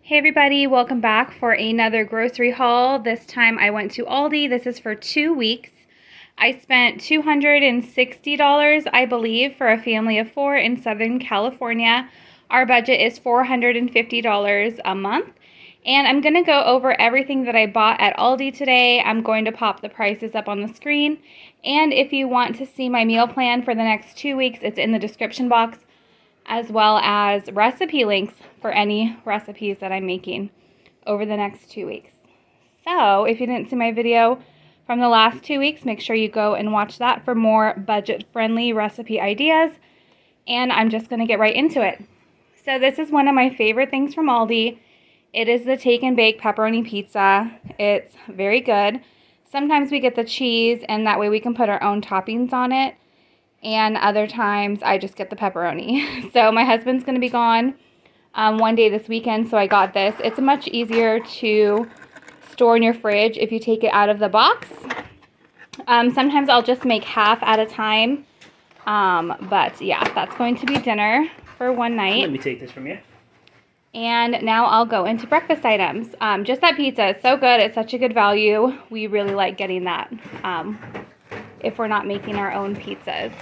Hey everybody, welcome back for another grocery haul. This time I went to Aldi. This is for 2 weeks. I spent $260, I believe, for a family of 4 in Southern California. Our budget is $450 a month. And I'm going to go over everything that I bought at Aldi today. I'm going to pop the prices up on the screen. And if you want to see my meal plan for the next 2 weeks, it's in the description box, as well as recipe links for any recipes that I'm making over the next 2 weeks. So if you didn't see my video from the last 2 weeks, make sure you go and watch that for more budget-friendly recipe ideas. And I'm just going to get right into it. So this is one of my favorite things from Aldi. It is the Take and Bake pepperoni pizza. It's very good. Sometimes we get the cheese, and that way we can put our own toppings on it. And other times I just get the pepperoni. So my husband's going to be gone one day this weekend, so I got this. It's much easier to store in your fridge if you take it out of the box. Sometimes I'll just make half at a time. But yeah, that's going to be dinner for one night. Let me take this from you. And now I'll go into breakfast items. Just that pizza is so good. It's such a good value. We really like getting that if we're not making our own pizzas.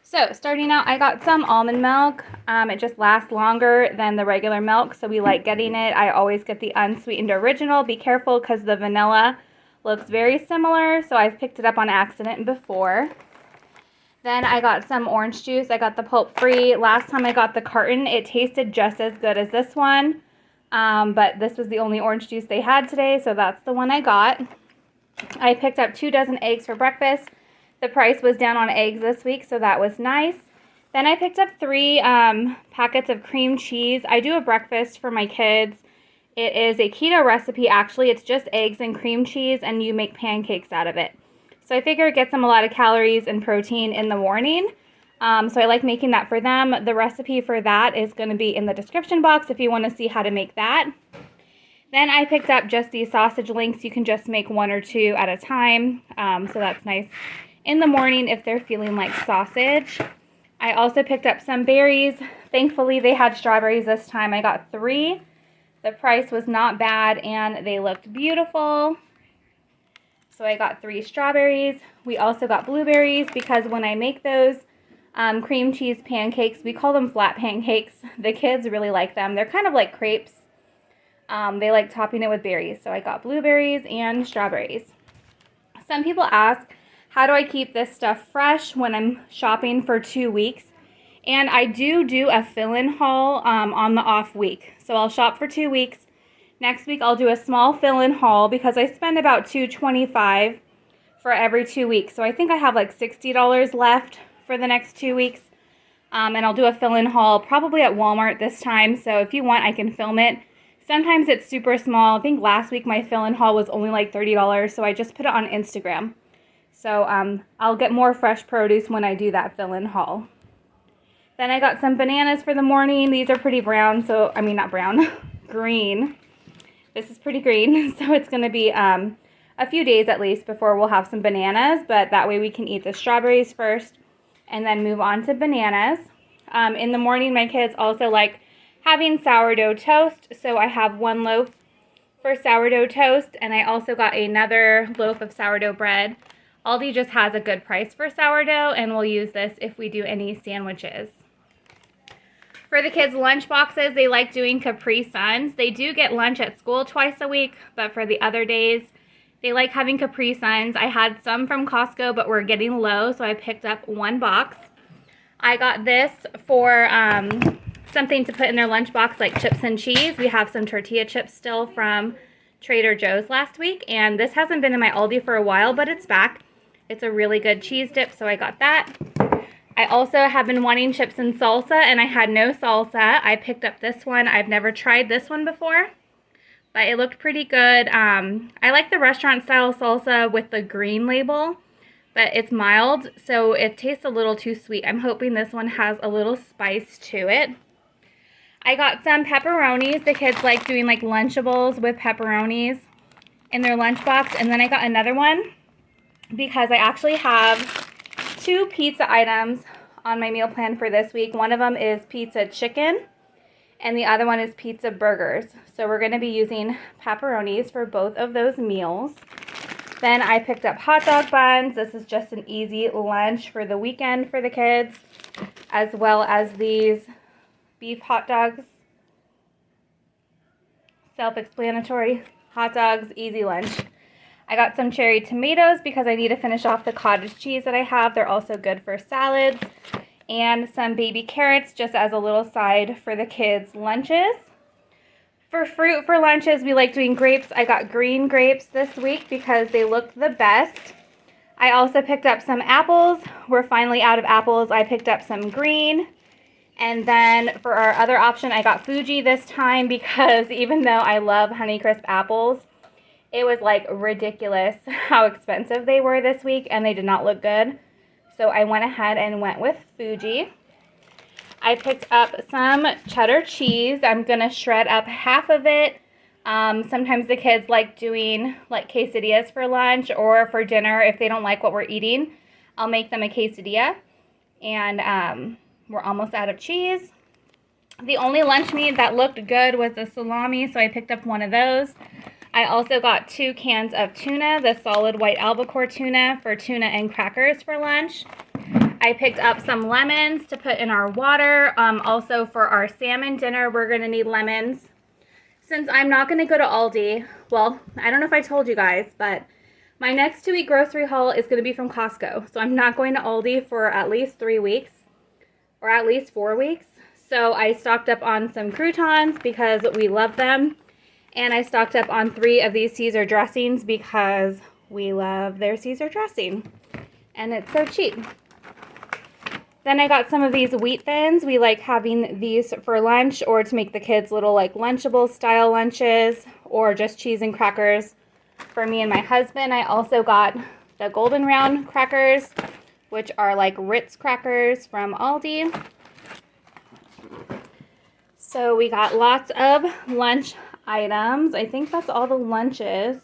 So starting out, I got some almond milk. It just lasts longer than the regular milk, so we like getting it. I always get the unsweetened original. Be careful because the vanilla looks very similar, so I've picked it up on accident before. Then I got some orange juice. I got the pulp free. Last time I got the carton, it tasted just as good as this one, but this was the only orange juice they had today, so that's the one I got. I picked up 2 dozen eggs for breakfast. The price was down on eggs this week, so that was nice. Then I picked up 3 packets of cream cheese. I do a breakfast for my kids. It is a keto recipe, actually. It's just eggs and cream cheese, and you make pancakes out of it. So I figure it gets them a lot of calories and protein in the morning. So I like making that for them. The recipe for that is going to be in the description box if you want to see how to make that. Then I picked up just these sausage links. You can just make 1 or 2 at a time. So that's nice in the morning if they're feeling like sausage. I also picked up some berries. Thankfully, they had strawberries this time. I got 3. The price was not bad, and they looked beautiful. So I got 3 strawberries. We also got blueberries because when I make those cream cheese pancakes, we call them flat pancakes. The kids really like them. They're kind of like crepes. They like topping it with berries. So I got blueberries and strawberries. Some people ask, how do I keep this stuff fresh when I'm shopping for 2 weeks? And I do a fill-in haul on the off week. So I'll shop for 2 weeks. Next week I'll do a small fill-in haul because I spend about $225 for every 2 weeks. So I think I have like $60 left for the next 2 weeks. And I'll do a fill-in haul probably at Walmart this time. So if you want, I can film it. Sometimes it's super small. I think last week my fill-in haul was only like $30. So I just put it on Instagram. So I'll get more fresh produce when I do that fill-in haul. Then I got some bananas for the morning. These are pretty brown, so, I mean not brown, green. This is pretty green, so it's going to be a few days at least before we'll have some bananas, but that way we can eat the strawberries first and then move on to bananas. In the morning, my kids also like having sourdough toast, so I have 1 loaf for sourdough toast, and I also got another loaf of sourdough bread. Aldi just has a good price for sourdough, and we'll use this if we do any sandwiches. For the kids' lunch boxes, they like doing Capri Suns. They do get lunch at school twice a week, but for the other days, they like having Capri Suns. I had some from Costco, but we're getting low, so I picked up 1 box. I got this for something to put in their lunch box, like chips and cheese. We have some tortilla chips still from Trader Joe's last week, and this hasn't been in my Aldi for a while, but it's back. It's a really good cheese dip, so I got that. I also have been wanting chips and salsa, and I had no salsa. I picked up this one. I've never tried this one before, but it looked pretty good. I like the restaurant-style salsa with the green label, but it's mild, so it tastes a little too sweet. I'm hoping this one has a little spice to it. I got some pepperonis. The kids like doing like Lunchables with pepperonis in their lunchbox, and then I got another one because I actually have 2 pizza items on my meal plan for this week. One of them is pizza chicken, and the other one is pizza burgers. So we're going to be using pepperonis for both of those meals. Then I picked up hot dog buns. This is just an easy lunch for the weekend for the kids, as well as these beef hot dogs. Self-explanatory. Hot dogs, easy lunch. I got some cherry tomatoes because I need to finish off the cottage cheese that I have. They're also good for salads. And some baby carrots just as a little side for the kids' lunches. For fruit for lunches, we like doing grapes. I got green grapes this week because they looked the best. I also picked up some apples. We're finally out of apples. I picked up some green. And then for our other option, I got Fuji this time because even though I love Honeycrisp apples, it was like ridiculous how expensive they were this week and they did not look good. So I went ahead and went with Fuji. I picked up some cheddar cheese. I'm going to shred up half of it. Sometimes the kids like doing like quesadillas for lunch or for dinner. If they don't like what we're eating, I'll make them a quesadilla. And we're almost out of cheese. The only lunch meat that looked good was the salami, so I picked up one of those. I also got 2 cans of tuna, the solid white albacore tuna, for tuna and crackers for lunch. I picked up some lemons to put in our water. Also for our salmon dinner, we're going to need lemons. Since I'm not going to go to Aldi, well, I don't know if I told you guys, but my next 2-week grocery haul is going to be from Costco. So I'm not going to Aldi for at least 3 weeks, or at least 4 weeks. So I stocked up on some croutons because we love them. And I stocked up on 3 of these Caesar dressings because we love their Caesar dressing. And it's so cheap. Then I got some of these wheat thins. We like having these for lunch or to make the kids little like Lunchable style lunches or just cheese and crackers for me and my husband. I also got the Golden Round crackers, which are like Ritz crackers from Aldi. So we got lots of lunch items. I think that's all the lunches.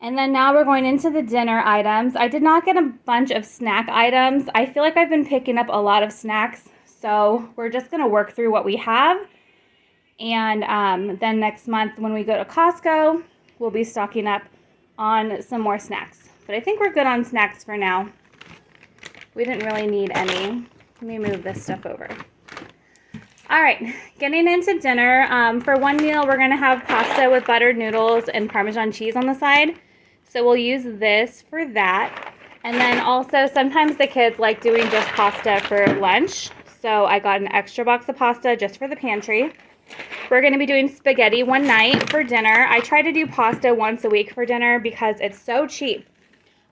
And then now we're going into the dinner items. I did not get a bunch of snack items. I feel like I've been picking up a lot of snacks. So we're just going to work through what we have. And then next month when we go to Costco, we'll be stocking up on some more snacks. But I think we're good on snacks for now. We didn't really need any. Let me move this stuff over. All right, getting into dinner. For one meal, we're going to have pasta with buttered noodles and Parmesan cheese on the side. So we'll use this for that. And then also, sometimes the kids like doing just pasta for lunch. So I got an extra box of pasta just for the pantry. We're going to be doing spaghetti one night for dinner. I try to do pasta once a week for dinner because it's so cheap.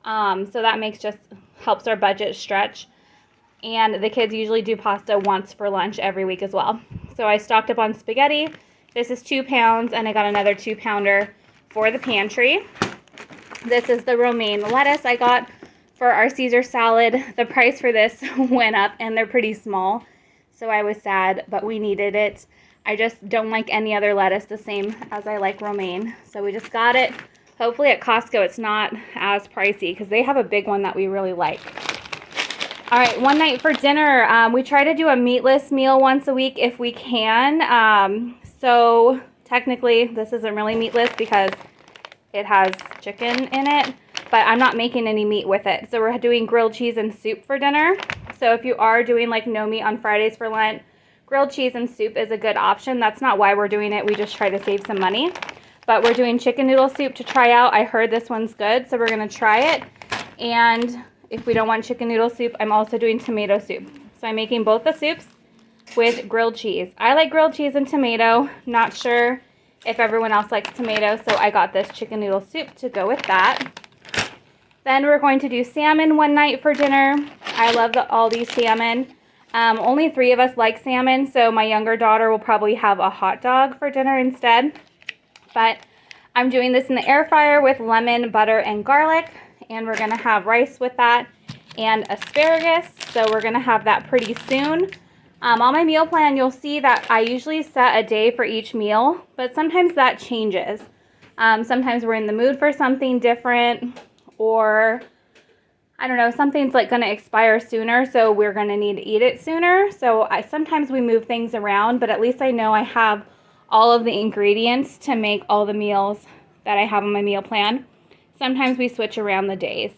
So that helps our budget stretch. And the kids usually do pasta once for lunch every week as well. So I stocked up on spaghetti. This is 2 pounds, and I got another 2-pounder for the pantry. This is the romaine lettuce I got for our Caesar salad. The price for this went up, and they're pretty small. So I was sad, but we needed it. I just don't like any other lettuce the same as I like romaine. So we just got it. Hopefully at Costco it's not as pricey because they have a big one that we really like. All right, one night for dinner, we try to do a meatless meal once a week if we can. So technically this isn't really meatless because it has chicken in it, but I'm not making any meat with it. So we're doing grilled cheese and soup for dinner. So if you are doing like no meat on Fridays for Lent, grilled cheese and soup is a good option. That's not why we're doing it. We just try to save some money. But we're doing chicken noodle soup to try out. I heard this one's good, so we're going to try it. And if we don't want chicken noodle soup, I'm also doing tomato soup. So I'm making both the soups with grilled cheese. I like grilled cheese and tomato. Not sure if everyone else likes tomato, so I got this chicken noodle soup to go with that. Then we're going to do salmon one night for dinner. I love the Aldi salmon. Only 3 of us like salmon, so my younger daughter will probably have a hot dog for dinner instead. But I'm doing this in the air fryer with lemon, butter, and garlic. And we're going to have rice with that and asparagus. So we're going to have that pretty soon. On my meal plan, you'll see that I usually set a day for each meal, but sometimes that changes. Sometimes we're in the mood for something different, or I don't know, something's like going to expire sooner, so we're going to need to eat it sooner. So sometimes we move things around, but at least I know I have all of the ingredients to make all the meals that I have on my meal plan. Sometimes we switch around the days.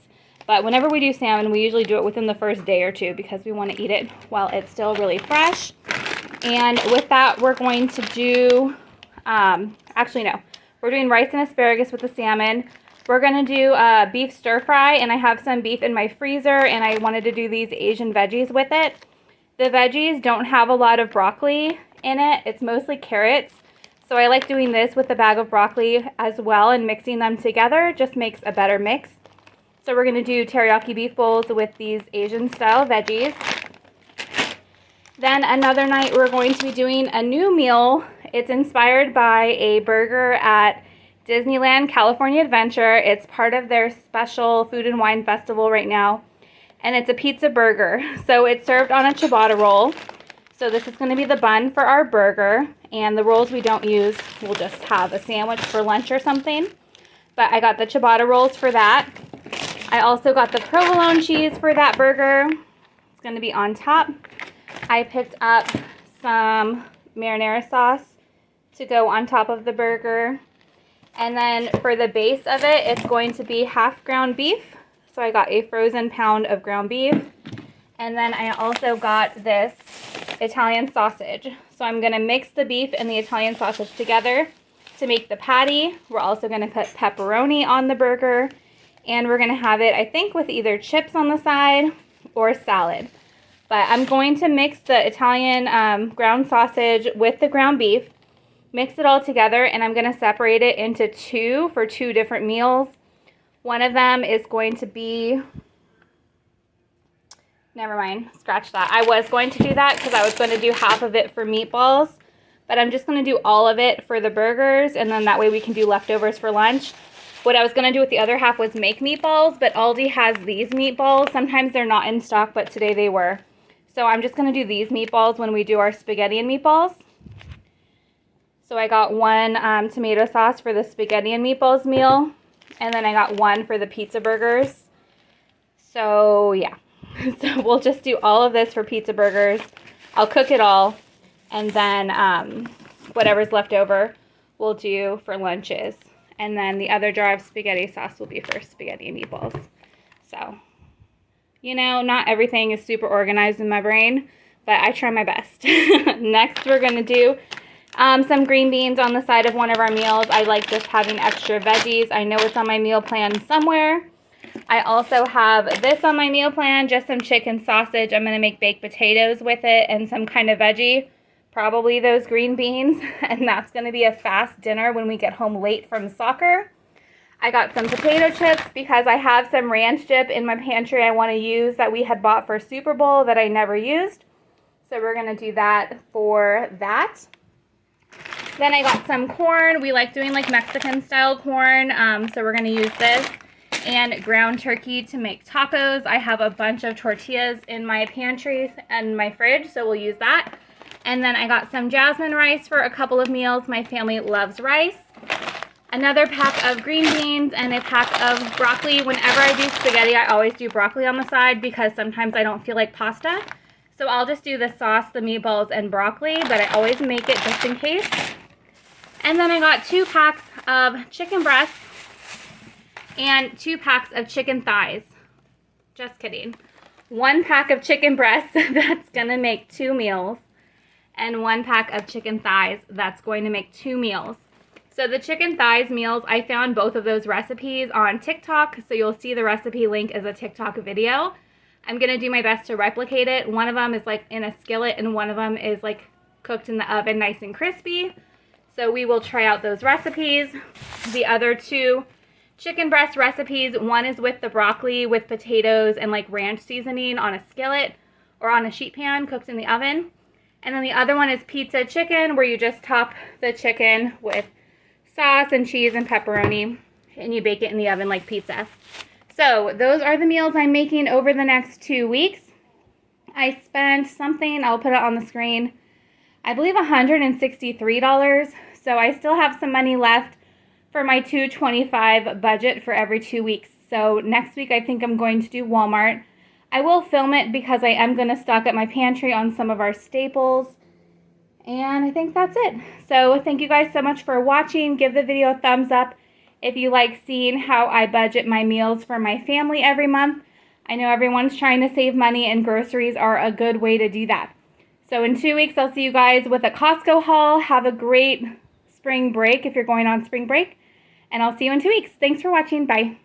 But whenever we do salmon, we usually do it within the first day or two because we want to eat it while it's still really fresh. And with that, we're going to do, actually no, we're doing rice and asparagus with the salmon. We're going to do beef stir fry, and I have some beef in my freezer, and I wanted to do these Asian veggies with it. The veggies don't have a lot of broccoli in it. It's mostly carrots. So I like doing this with a bag of broccoli as well, and mixing them together just makes a better mix. So we're going to do teriyaki beef bowls with these Asian style veggies. Then another night we're going to be doing a new meal. It's inspired by a burger at Disneyland California Adventure. It's part of their special food and wine festival right now. And it's a pizza burger. So it's served on a ciabatta roll. So this is going to be the bun for our burger. And the rolls we don't use, we'll just have a sandwich for lunch or something. But I got the ciabatta rolls for that. I also got the provolone cheese for that burger. It's going to be on top. I picked up some marinara sauce to go on top of the burger. And then for the base of it, it's going to be half ground beef. So I got a frozen pound of ground beef. And then I also got this Italian sausage. So I'm going to mix the beef and the Italian sausage together to make the patty. We're also going to put pepperoni on the burger. And we're going to have it, I think, with either chips on the side or salad. But I'm going to mix the Italian ground sausage with the ground beef, mix it all together, and I'm going to separate it into two for two different meals. One of them is going to be, never mind, scratch that. I was going to do that because I was going to do half of it for meatballs. But I'm just going to do all of it for the burgers, and then that way we can do leftovers for lunch. What I was going to do with the other half was make meatballs, but Aldi has these meatballs. Sometimes they're not in stock, but today they were. So I'm just going to do these meatballs when we do our spaghetti and meatballs. So I got one tomato sauce for the spaghetti and meatballs meal, and then I got one for the pizza burgers. So yeah, so we'll just do all of this for pizza burgers. I'll cook it all, and then whatever's left over we'll do for lunches. And then the other jar of spaghetti sauce will be for spaghetti and meatballs. So, you know, not everything is super organized in my brain, but I try my best. Next, we're going to do some green beans on the side of one of our meals. I like just having extra veggies. I know it's on my meal plan somewhere. I also have this on my meal plan, just some chicken sausage. I'm going to make baked potatoes with it and some kind of veggie. Probably those green beans, and that's going to be a fast dinner when we get home late from soccer. I got some potato chips because I have some ranch dip in my pantry I want to use that we had bought for Super Bowl that I never used. So we're going to do that for that. Then I got some corn. We like doing like Mexican style corn, so we're going to use this. And ground turkey to make tacos. I have a bunch of tortillas in my pantry and my fridge, so we'll use that. And then I got some jasmine rice for a couple of meals. My family loves rice. Another pack of green beans and a pack of broccoli. Whenever I do spaghetti, I always do broccoli on the side because sometimes I don't feel like pasta. So I'll just do the sauce, the meatballs, and broccoli, but I always make it just in case. And then I got 2 packs of chicken breasts and 2 packs of chicken thighs. Just kidding. 1 pack of chicken breasts, that's going to make 2 meals. And 1 pack of chicken thighs, that's going to make 2 meals. So the chicken thighs meals, I found both of those recipes on TikTok, so you'll see the recipe link as a TikTok video. I'm going to do my best to replicate it. One of them is like in a skillet, and one of them is like cooked in the oven nice and crispy. So we will try out those recipes. The other 2 chicken breast recipes, one is with the broccoli with potatoes and like ranch seasoning on a skillet or on a sheet pan cooked in the oven. And then the other one is pizza chicken, where you just top the chicken with sauce and cheese and pepperoni, and you bake it in the oven like pizza. So those are the meals I'm making over the next 2 weeks. I spent something, I'll put it on the screen, I believe $163. So I still have some money left for my $225 budget for every 2 weeks. So next week I think I'm going to do Walmart. I will film it because I am going to stock up my pantry on some of our staples. And I think that's it. So thank you guys so much for watching. Give the video a thumbs up if you like seeing how I budget my meals for my family every month. I know everyone's trying to save money and groceries are a good way to do that. So in 2 weeks, I'll see you guys with a Costco haul. Have a great spring break if you're going on spring break. And I'll see you in 2 weeks. Thanks for watching. Bye.